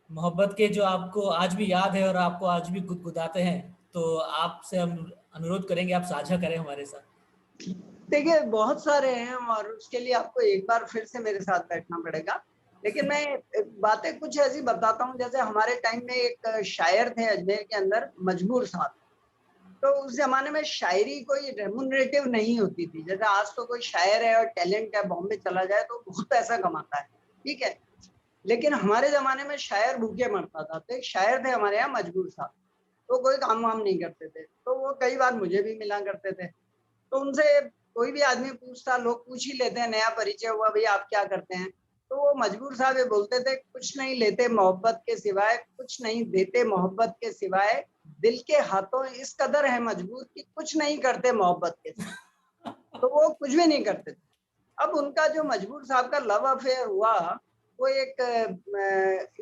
मोहब्बत के, जो आपको आज भी याद है और आपको आज भी गुदगुदाते हैं, तो आपसे हम अनुरोध करेंगे आप साझा करें हमारे साथ। देखिए, बहुत सारे हैं और उसके लिए आपको एक बार फिर से मेरे साथ बैठना पड़ेगा। लेकिन मैं बातें कुछ ऐसी बताता हूँ, जैसे हमारे टाइम में एक शायर थे अजमेर के अंदर, मजबूर साहब। तो उस जमाने में शायरी कोई रेमुनरेटिव नहीं होती थी। जैसे आज तो कोई शायर है और टैलेंट है, बॉम्बे चला जाए तो बहुत पैसा कमाता है, ठीक है। लेकिन हमारे जमाने में शायर भूखे मरता था। तो एक शायर थे हमारे यहाँ, मजबूर साहब। तो कोई काम वाम नहीं करते थे, तो वो कई बार मुझे भी मिला करते थे। तो उनसे कोई भी आदमी पूछता, लोग पूछ ही लेते हैं, नया परिचय हुआ, भैया आप क्या करते हैं? तो वो मजबूर साहब ये बोलते थे, कुछ नहीं लेते मोहब्बत के सिवाय, कुछ नहीं देते मोहब्बत के सिवाय, दिल के हाथों इस कदर है मजबूर कि कुछ नहीं करते मोहब्बत के सिवाय। तो वो कुछ भी नहीं करते थे। अब उनका जो मजबूर साहब का लव अफेयर हुआ, वो एक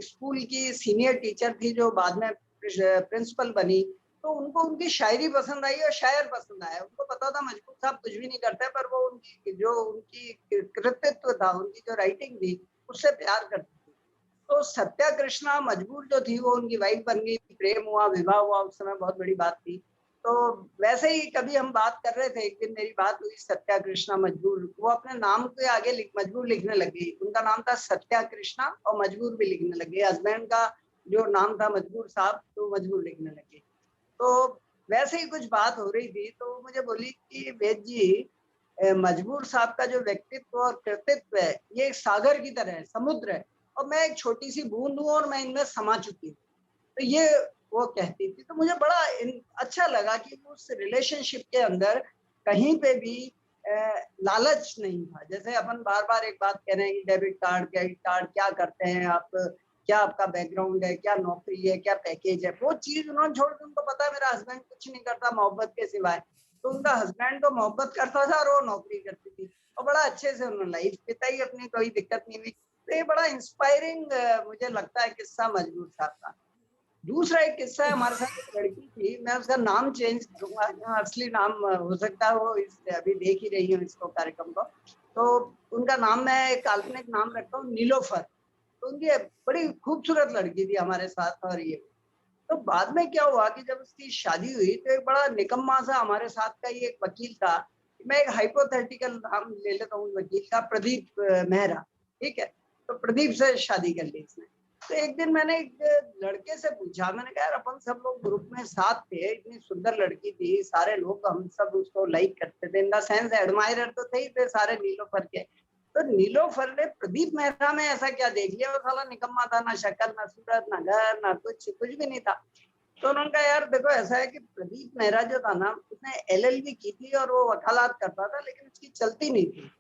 स्कूल की सीनियर टीचर थी जो बाद में प्रिंसिपल बनी। तो उनको उनकी शायरी पसंद आई और शायर पसंद आया। उनको पता था मजबूर साहब कुछ भी नहीं करते, पर वो उनकी कृतित्व था, उनकी जो राइटिंग थी, उससे प्यार करती थी। तो सत्या कृष्णा मजबूर जो थी वो उनकी वाइफ बन गई, प्रेम हुआ, विवाह हुआ, उस समय बहुत बड़ी बात थी। तो वैसे ही कभी हम बात कर रहे थे, एक दिन मेरी बात हुई सत्या कृष्णा मजबूर, वो अपने नाम के आगे मजबूर लिखने लग गई। उनका नाम था सत्या कृष्णा और मजबूर भी लिखने लग गई। हस्बैंड का जो नाम था मजबूर साहब, तो मजबूर लिखने लगी। तो वैसे ही कुछ बात हो रही थी, तो मुझे बोली कि वेद जी, मजबूर साहब का जो व्यक्तित्व और कृतित्व है, ये एक सागर की तरह है, समुद्र है, और मैं एक छोटी सी बूंद हूँ और मैं इनमें समा चुकी हूँ। तो ये वो कहती थी। तो मुझे बड़ा अच्छा लगा कि उस रिलेशनशिप के अंदर कहीं पे भी लालच नहीं था। जैसे अपन बार बार एक बात कह रहे हैं कि डेबिट कार्ड, क्रेडिट कार्ड, क्या करते हैं आप, क्या आपका बैकग्राउंड है, क्या नौकरी है, क्या पैकेज है, वो चीज उन्होंने छोड़ के, उनको पता है मेरा हस्बैंड कुछ नहीं करता मोहब्बत के सिवाय। तो उनका हस्बैंड तो मोहब्बत करता था और वो नौकरी करती थी, और बड़ा अच्छे से उन्होंने लाइफ बिताई अपनी, कोई दिक्कत नहीं हुई। तो ये बड़ा इंस्पायरिंग मुझे लगता है किस्सा मजबूर साहब का। दूसरा एक किस्सा है, हमारे साथ एक लड़की थी, मैं उसका नाम चेंज करूंगा, असली नाम हो सकता है वो, इस अभी देख ही रही हूँ इसको, कार्यक्रम को। तो उनका नाम, मैं एक काल्पनिक नाम रखता हूँ, नीलोफर। तो उनकी बड़ी खूबसूरत लड़की थी हमारे साथ। और ये तो बाद में क्या हुआ कि जब उसकी शादी हुई, तो एक बड़ा निकम्मा सा हमारे साथ का ही एक वकील था। मैं एक हाइपोथेटिकल नाम ले लेता हूँ वकील का, प्रदीप मेहरा, ठीक है। तो प्रदीप से शादी कर ली इसने। तो एक दिन मैंने एक लड़के से पूछा, मैंने कहा यार, अपन सब लोग ग्रुप में साथ थे, इतनी सुंदर लड़की थी, सारे लोग हम सब उसको लाइक करते थे, इन द सेंस एडमायरर तो थे ही थे सारे नीलोफर के। तो नीलोफर ने प्रदीप मेहरा में ऐसा क्या देख लिया, वो साला निकम्मा था, ना शक्ल, ना सूरत, ना घर, ना कुछ भी नहीं था। तो उन्होंने कहा यार देखो ऐसा है कि प्रदीप मेहरा जो था ना, उसने एलएलबी की थी और वो वकालत करता था, लेकिन उसकी चलती नहीं थी।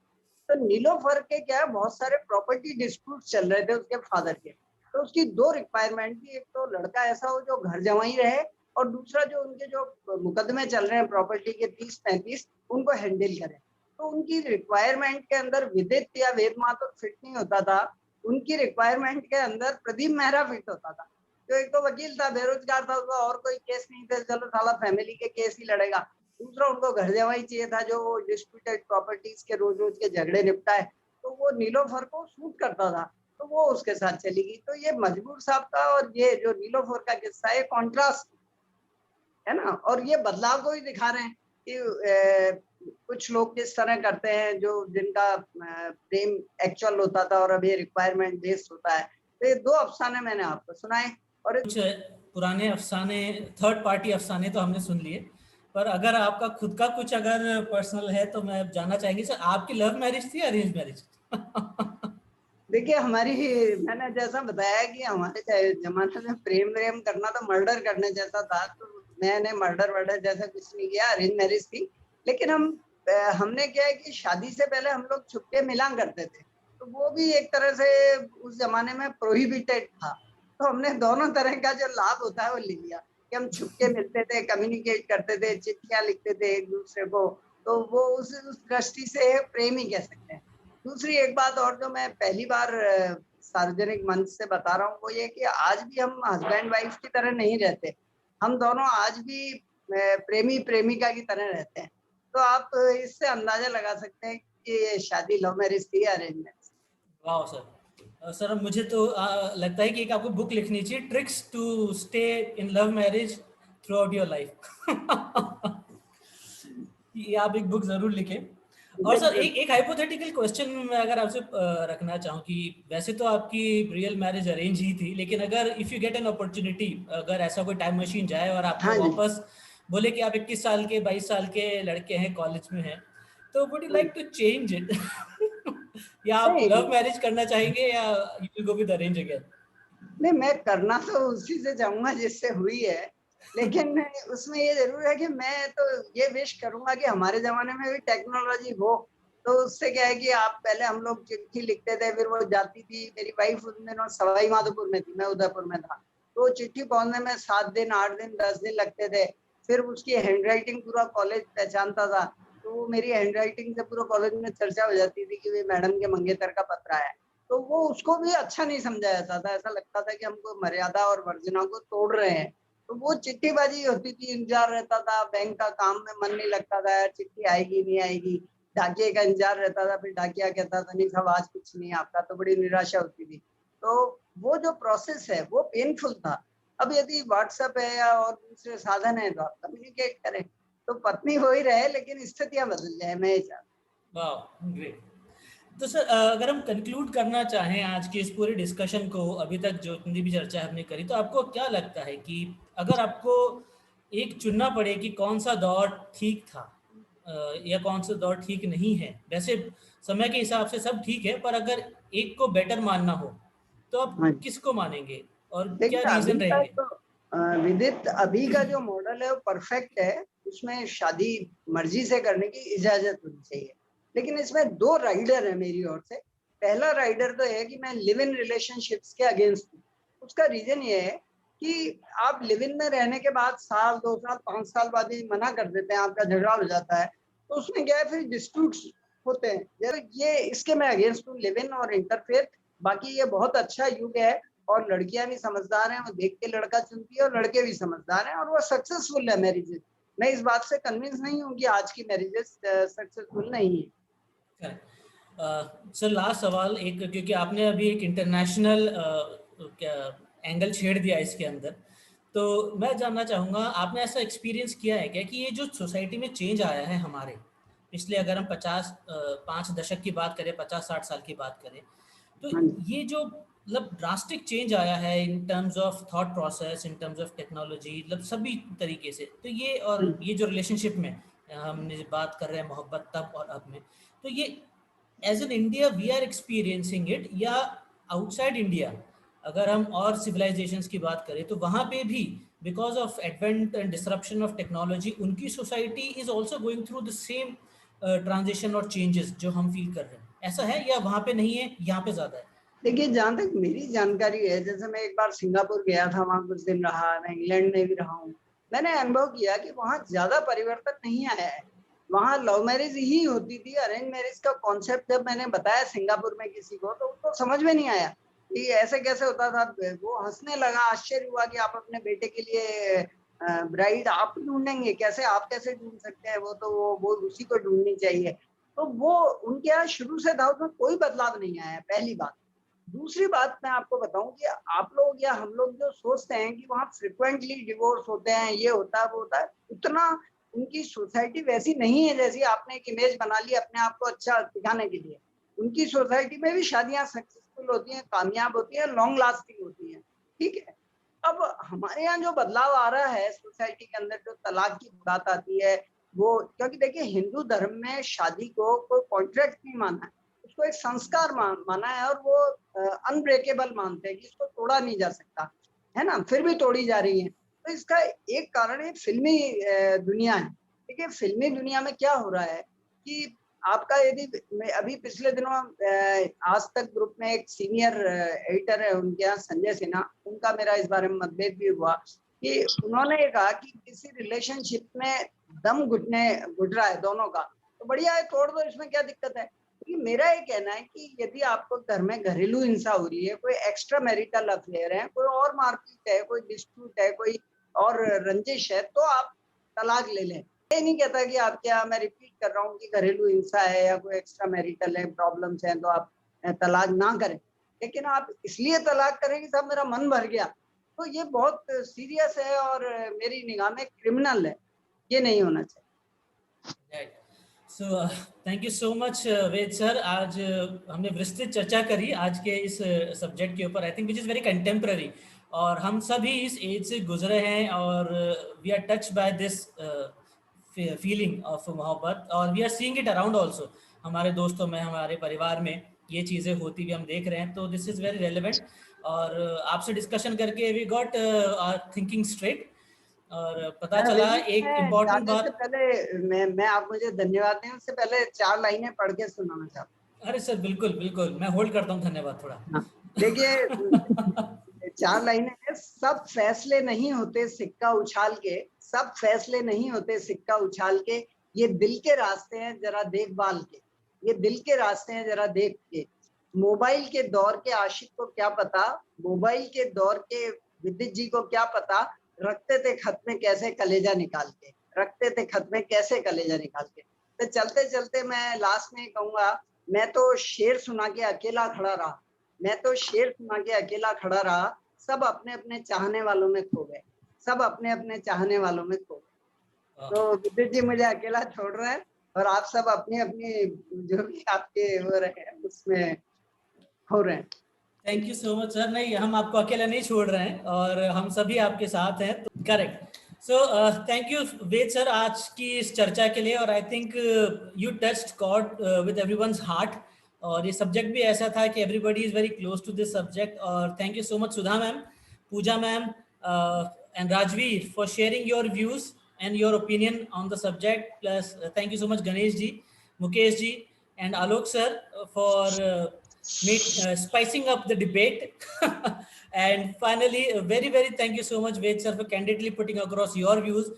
तो नीलोफर के क्या बहुत सारे प्रॉपर्टी डिस्प्यूट चल रहे थे उसके फादर के। तो उसकी दो रिक्वायरमेंट थी, एक तो लड़का ऐसा हो जो घर जमाई रहे, और दूसरा जो उनके जो मुकदमे चल रहे हैं प्रॉपर्टी के 30-35 उनको हैंडल करे। तो उनकी रिक्वायरमेंट के अंदर विदित या वेद माथुर फिट नहीं होता था, उनकी रिक्वायरमेंट के अंदर प्रदीप मेहरा फिट होता था। जो एक तो वकील था, बेरोजगार था, उसका और कोई केस नहीं था, चलो साला फैमिली के केस ही लड़ेगा। दूसरा उनको घर जमाई चाहिए था जो डिस्प्यूटेड प्रॉपर्टीज के रोज रोज के झगड़े निपटाए। तो वो नीलोफर को सूट करता था, तो वो उसके साथ चली गई। तो ये मजबूर साहब का और ये जो नीलोफर का किस्सा है, कॉन्ट्रास्ट है ना। और ये बदलाव को ही दिखा रहे हैं कि कुछ लोग किस तरह करते हैं, जो जिनका प्रेम एक्चुअल होता था और अब ये रिक्वायरमेंट बेस्ड होता है। तो ये दो अफसाने मैंने आपको सुनाए। और कुछ पुराने अफसाने, थर्ड पार्टी अफसाने तो हमने सुन लिए, पर अगर आपका खुद का कुछ अगर पर्सनल है तो मैं जानना चाहेंगे सर, आपकी लव मैरिज थी या अरेंज मैरिज? देखिए हमारी, मैंने जैसा बताया कि हमारे जमाने में प्रेम व्रेम करना तो मर्डर करने जैसा था। तो मैंने मर्डर वर्डर जैसा कुछ नहीं किया, अरेंज मैरिज थी। लेकिन हमने क्या है कि शादी से पहले हम लोग छुपके मिला करते थे, तो वो भी एक तरह से उस जमाने में प्रोहिबिटेड था। तो हमने दोनों तरह का जो लाभ होता है वो ले लिया कि हम छुपके मिलते थे, कम्युनिकेट करते थे, चिट्ठियां लिखते थे एक दूसरे को। तो वो उस दृष्टि से प्रेम ही कह सकते हैं। दूसरी एक बात और जो मैं पहली बार सार्वजनिक मंच से बता रहा हूँ, वो ये कि आज भी हम हस्बैंड वाइफ की तरह नहीं रहते। हम दोनों आज भी प्रेमी प्रेमिका की तरह रहते हैं। तो आप इससे अंदाजा लगा सकते हैं कि ये शादी लव मैरिज थी या अरेंज मैरिज। वाह सर। सर अब मुझे तो लगता है कि एक आपको बुक लिखनी चाहिए, tricks to stay in love marriage throughout your life. ये आप एक बुक जरूर लिखें। और सर बिल्कुल। एक हाइपोथेटिकल क्वेश्चन मैं अगर आपसे रखना चाहूँ कि वैसे तो आपकी रियल मैरिज अरेंज ही थी, लेकिन अगर if you get an opportunity, अगर ऐसा कोई टाइम मशीन जाए और आपको हाँ जी। वापस बोले कि आप 21 साल के 22 साल के लड़के हैं, कॉलेज में हैं, तो वुड यू हाँ। Like to change it? या आप नहीं लव मैरिज करना चाहेंगे या you will go with arrange again? नहीं, मैं करना तो उसी से चाहूंगा जिससे हुई है। लेकिन उसमें ये जरूर है कि मैं तो ये विश करूंगा कि हमारे जमाने में भी टेक्नोलॉजी हो। तो उससे क्या है कि आप पहले हम लोग चिट्ठी लिखते थे, फिर वो जाती थी। मेरी वाइफ उन दिनों सवाई माधोपुर में थी, मैं उदयपुर में था। तो चिट्ठी पहुंचने में 7 दिन 8 दिन 10 दिन लगते थे। फिर उसकी हैंडराइटिंग पूरा कॉलेज पहचानता था। तो वो मेरी हैंडराइटिंग से पूरा कॉलेज में चर्चा हो जाती थी कि वे मैडम के मंगेतर का पत्र आया है। तो वो उसको भी अच्छा नहीं समझा जाता था, ऐसा लगता था कि हमको मर्यादा और वर्जना को तोड़ रहे हैं। तो वो चिट्ठीबाजी होती थी, इंतजार रहता था, बैंक का काम में मन नहीं लगता था, यार चिट्ठी आएगी नहीं आएगी। डाकिए का इंतजार रहता था, फिर डाकिया कहता था नहीं साहब आज कुछ नहीं आपका, तो बड़ी निराशा होती थी। तो वो जो प्रोसेस है वो पेनफुल था। अब यदि व्हाट्सएप है या और दूसरे साधन है तो आप कम्युनिकेट करें, तो पत्नी हो ही रहे, लेकिन स्थितियां बदल जाए, मैं ये चाहता वाह ग्रेट। तो सर अगर हम कंक्लूड करना चाहें आज की इस पूरे डिस्कशन को, अभी तक जो इतनी भी चर्चा हमने करी, तो आपको क्या लगता है कि अगर आपको एक चुनना पड़े कि कौन सा दौर ठीक था या कौन सा दौर ठीक नहीं है? वैसे समय के हिसाब से सब ठीक है, पर अगर एक को बेटर मानना हो तो आप हूँ। किसको मानेंगे और क्या देखिए अभी रीजन का रहेंगे? तो विदित अभी का जो मॉडल है वो परफेक्ट है। उसमें शादी मर्जी से करने की इजाजत होनी चाहिए। लेकिन इसमें दो राइडर है मेरी ओर से। पहला राइडर तो है कि मैं लिव इन रिलेशनशिप्स के अगेंस्ट हूँ। उसका रीजन ये है कि आप लिव इन में रहने के बाद साल 2 साल 5 साल बाद ही मना कर देते हैं, आपका झगड़ा हो जाता है। तो उसमें क्या है, फिर डिस्प्यूट्स होते हैं। ये इसके मैं अगेंस्ट हूँ, लिव इन और इंटरफेयर। बाकी ये बहुत अच्छा युग है और लड़कियां भी समझदार हैं, वो देख के लड़का चुनती है, और लड़के भी समझदार हैं और वो सक्सेसफुल है मैरिजेस। मैं इस बात से कन्विंस नहीं हूँ कि आज की मैरिजेस सक्सेसफुल नहीं है। सर लास्ट सवाल एक, क्योंकि आपने अभी एक इंटरनेशनल क्या एंगल छेड़ दिया इसके अंदर, तो मैं जानना चाहूँगा आपने ऐसा एक्सपीरियंस किया है क्या कि ये जो सोसाइटी में चेंज आया है हमारे पिछले, अगर हम 5 दशक की बात करें, 50-60 साल की बात करें, तो हाँ जी। ये जो मतलब ड्रास्टिक चेंज आया है in terms of thought process, in terms of technology, मतलब सभी तरीके से, तो ये और हाँ ये जो रिलेशनशिप में हमने बात कर रहे हैं मोहब्बत तब और अब में, तो ये as an India we are experiencing it, या आउटसाइड इंडिया अगर हम और सिविलाइजेशंस की बात करें तो वहाँ पे भी because of advent and disruption of technology, उनकी society is also going through the same transition और changes जो हम feel कर रहे हैं. ऐसा है या वहाँ पे नहीं है, यहाँ पे ज्यादा है? देखिए, जहां तक मेरी जानकारी है, जैसे मैं एक बार सिंगापुर गया था, वहां कुछ दिन रहा, मैं इंग्लैंड में भी रहा हूँ, मैंने अनुभव किया कि वहां ज्यादा परिवर्तन नहीं आया है। वहां लव मैरिज ही होती थी। अरेंज मैरिज का कॉन्सेप्ट जब मैंने बताया सिंगापुर में किसी को, तो उसको समझ में नहीं आया कि ऐसे कैसे होता था। वो हंसने लगा, आश्चर्य हुआ कि आप अपने बेटे के लिए ब्राइड आप ढूंढेंगे, कैसे, आप कैसे ढूंढ सकते हैं, वो तो वो उसी को ढूंढनी चाहिए। तो वो उनके यहाँ शुरू से था, उसमें कोई बदलाव नहीं आया, पहली बात। दूसरी बात मैं आपको बताऊं कि आप लोग या हम लोग जो सोचते हैं कि वहाँ फ्रिक्वेंटली डिवोर्स होते हैं, ये होता है वो होता है, उतना उनकी सोसाइटी वैसी नहीं है जैसी आपने एक इमेज बना ली अपने आप को अच्छा दिखाने के लिए। उनकी सोसाइटी में भी शादियां सक्सेसफुल होती हैं, कामयाब होती हैं, लॉन्ग लास्टिंग होती हैं। ठीक है। अब हमारे यहाँ जो बदलाव आ रहा है सोसाइटी के अंदर, जो तलाक की बात आती है, वो क्योंकि देखिए हिंदू धर्म में शादी को कोई कॉन्ट्रैक्ट नहीं माना है, उसको एक संस्कार माना है, और वो अनब्रेकेबल मानते हैं कि इसको तोड़ा नहीं जा सकता, है ना, फिर भी तोड़ी जा रही है। तो इसका एक कारण ये फिल्मी दुनिया है। देखिए फिल्मी दुनिया में क्या हो रहा है कि आपका यदि मैं अभी पिछले दिनों आज तक ग्रुप में एक सीनियर एडिटर है उनके यहाँ, संजय सिन्हा, उनका मेरा इस बारे में मतभेद भी हुआ कि उन्होंने ये कहा कि किसी रिलेशनशिप में दम घुट रहा है दोनों का, तो बढ़िया है, तोड़ दो, इसमें क्या दिक्कत है। क्योंकि मेरा ये कहना है कि यदि आपको घर में घरेलू हिंसा हो रही है, कोई एक्स्ट्रा मैरिटल अफेयर है, कोई और मारपीट है, कोई डिस्प्यूट है, कोई और रंजिश है, तो आप तलाक ले लें। ये नहीं कहता कि आप क्या, मैं रिपीट कर रहा हूँ कि घरेलू हिंसा है या कोई एक्स्ट्रा मैरिटल है, प्रॉब्लम्स हैं, तो आप तलाक ना करें। लेकिन आप इसलिए तलाक करें कि साहब मेरा मन भर गया, तो ये बहुत सीरियस है और मेरी निगाह में क्रिमिनल है। ये नहीं होना चाहिए। So thank you so much Ved sir. आज हमने विस्तृत चर्चा करी आज के इस सब्जेक्ट के ऊपर, I think which is very contemporary, और हम सभी इस एज से गुजरे हैं और we are touch by this feeling of मोहब्बत, और we are seeing it around also, हमारे दोस्तों में, हमारे परिवार में ये चीज़ें होती हुई हम देख रहे हैं। तो दिस इज़ वेरी रेलिवेंट, और आपसे डिस्कशन करके we got our thinking straight, और पता चला एक मैं इम्पॉर्टेंट जाने से बात। पहले मैं आप मुझे धन्यवाद दें, उससे पहले 4 लाइनें पढ़ के सुनाना चाहता अरे सर बिल्कुल बिल्कुल, मैं होल्ड करता हूँ, धन्यवाद थोड़ा। हूँ। हाँ, देखिए 4 लाइनें हैं। सब फैसले नहीं होते सिक्का उछाल के, सब फैसले नहीं होते सिक्का उछाल के, ये दिल के रास्ते हैं जरा देखभाल के, ये दिल के रास्ते हैं जरा देख के। मोबाइल के दौर के आशिक को क्या पता, मोबाइल के दौर के विद्युत जी को क्या पता, रखते थे खत में कैसे कलेजा निकाल के, रखते थे खत में कैसे कलेजा निकाल के। तो चलते चलते मैं लास्ट में कहूंगा, मैं तो शेर सुना के अकेला खड़ा रहा, मैं तो शेर सुना के अकेला खड़ा रहा, सब अपने अपने चाहने वालों में खो गए, सब अपने अपने चाहने वालों में खो गए। तो विद्युत जी मुझे अकेला छोड़ रहे हैं, और आप सब अपनी अपनी जो भी आपके हो रहे हैं उसमें हो रहे हैं। Thank you so much sir. नहीं, हम आपको अकेला नहीं छोड़ रहे हैं और हम सभी आपके साथ हैं, तो correct. So thank you Ved sir आज की इस चर्चा के लिए, और I think you touched God with everyone's heart, और ये सब्जेक्ट भी ऐसा था कि everybody is very close to this subject. और thank you so much Sudha ma'am, Puja ma'am and Rajveer for sharing your views and your opinion on the subject. Plus, thank you so much Ganesh ji, Mukesh ji, and Alok sir for spicing up the debate. And finally, very thank you so much Ved sir for candidly putting across your views.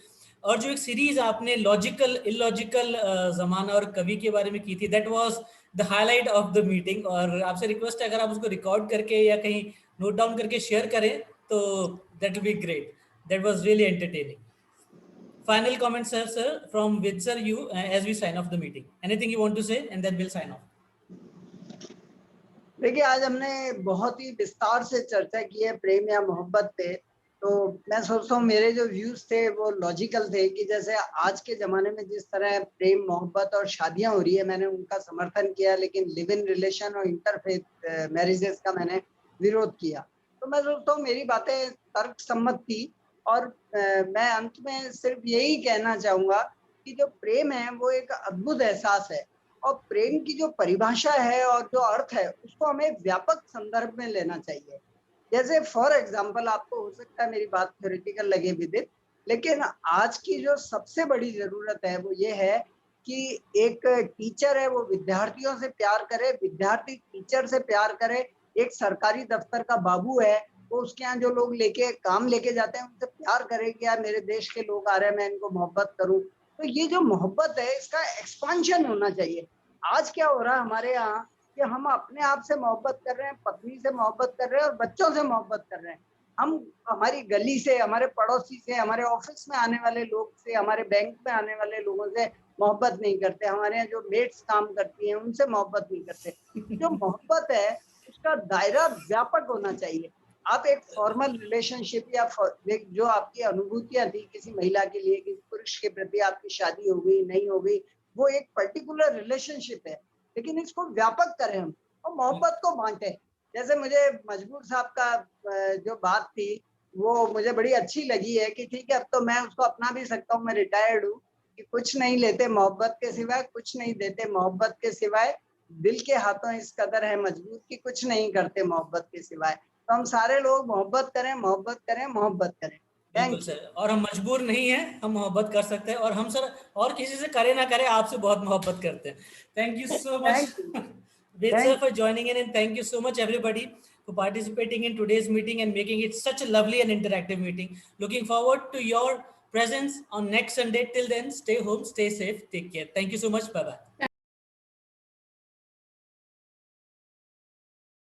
और जो एक सीरीज आपने लॉजिकल इलॉजिकल जमाना और कवि के बारे में की थी, that was the highlight of the meeting. और आपसे रिक्वेस्ट है, अगर आप उसको रिकॉर्ड करके या कहीं नोट डाउन करके शेयर करें तो that will be great. That was really entertaining. Final comments, sir, from Vid sir, you as we sign off the meeting. Anything you want to say, and then we'll sign off. देखिए आज हमने बहुत ही विस्तार से चर्चा की है प्रेम या मोहब्बत पे। तो मैं सोचता हूँ मेरे जो व्यूज थे वो लॉजिकल थे कि जैसे आज के जमाने में जिस तरह प्रेम मोहब्बत और शादियां हो रही है, मैंने उनका समर्थन किया, लेकिन लिव इन रिलेशन और इंटरफेथ मैरिजेस का मैंने विरोध किया। तो मैं सोचता हूँ मेरी बातें तर्क सम्मत थी, और मैं अंत में सिर्फ यही कहना चाहूंगा कि जो प्रेम है वो एक अद्भुत एहसास है, और प्रेम की जो परिभाषा है और जो अर्थ है उसको हमें व्यापक संदर्भ में लेना चाहिए। जैसे फॉर एग्जाम्पल, आपको हो सकता है मेरी बात थ्योरेटिकल लगे विदित, लेकिन आज की जो सबसे बड़ी जरूरत है वो ये है कि एक टीचर है वो विद्यार्थियों से प्यार करे, विद्यार्थी टीचर से प्यार करे, एक सरकारी दफ्तर का बाबू है वो उसके यहाँ जो लोग लेके काम लेके जाते हैं उनसे प्यार करे कि यार मेरे देश के लोग आ रहे हैं, मैं इनको मोहब्बत करूं। तो ये जो मोहब्बत है इसका एक्सपांशन होना चाहिए। आज क्या हो रहा है हमारे यहाँ कि हम अपने आप से मोहब्बत कर रहे हैं, पत्नी से मोहब्बत कर रहे हैं और बच्चों से मोहब्बत कर रहे हैं। हम हमारी गली से, हमारे पड़ोसी से, हमारे ऑफिस में आने वाले लोग से, हमारे बैंक में आने वाले लोगों से मोहब्बत नहीं करते, हमारे यहाँ जो मेट्स काम करती हैं उनसे मोहब्बत नहीं करते। जो मोहब्बत है उसका दायरा व्यापक होना चाहिए। आप एक फॉर्मल रिलेशनशिप या जो आपकी अनुभूतियां थी किसी महिला के लिए, किसी पुरुष के प्रति, आपकी शादी हो गई नहीं हो गई, वो एक पर्टिकुलर रिलेशनशिप है, लेकिन इसको व्यापक करें हम और मोहब्बत को बांटे। जैसे मुझे मजबूर साहब का जो बात थी वो मुझे बड़ी अच्छी लगी है कि ठीक है अब तो मैं उसको अपना भी सकता हूँ, मैं रिटायर्ड हूँ, कि कुछ नहीं लेते मोहब्बत के सिवाय, कुछ नहीं देते मोहब्बत के सिवाय, दिल के हाथों इस कदर है मजबूत कि कुछ नहीं करते मोहब्बत के सिवाय। तो हम सारे लोग मोहब्बत करें, मोहब्बत करें, मोहब्बत करें। बिल्कुल थैंक यू। सर, और हम मजबूर नहीं हैं, हम मोहब्बत कर सकते हैं, और हम सर और किसी से करे ना करे आपसे बहुत मोहब्बत करते हैं। Thank you so much thank you. Ved sir thank for joining in, and thank you so much everybody for participating in today's meeting and making it such a lovely and interactive meeting. Looking forward to your presence on next Sunday. Till then, stay home, stay safe, take care. Thank you so much. Bye bye.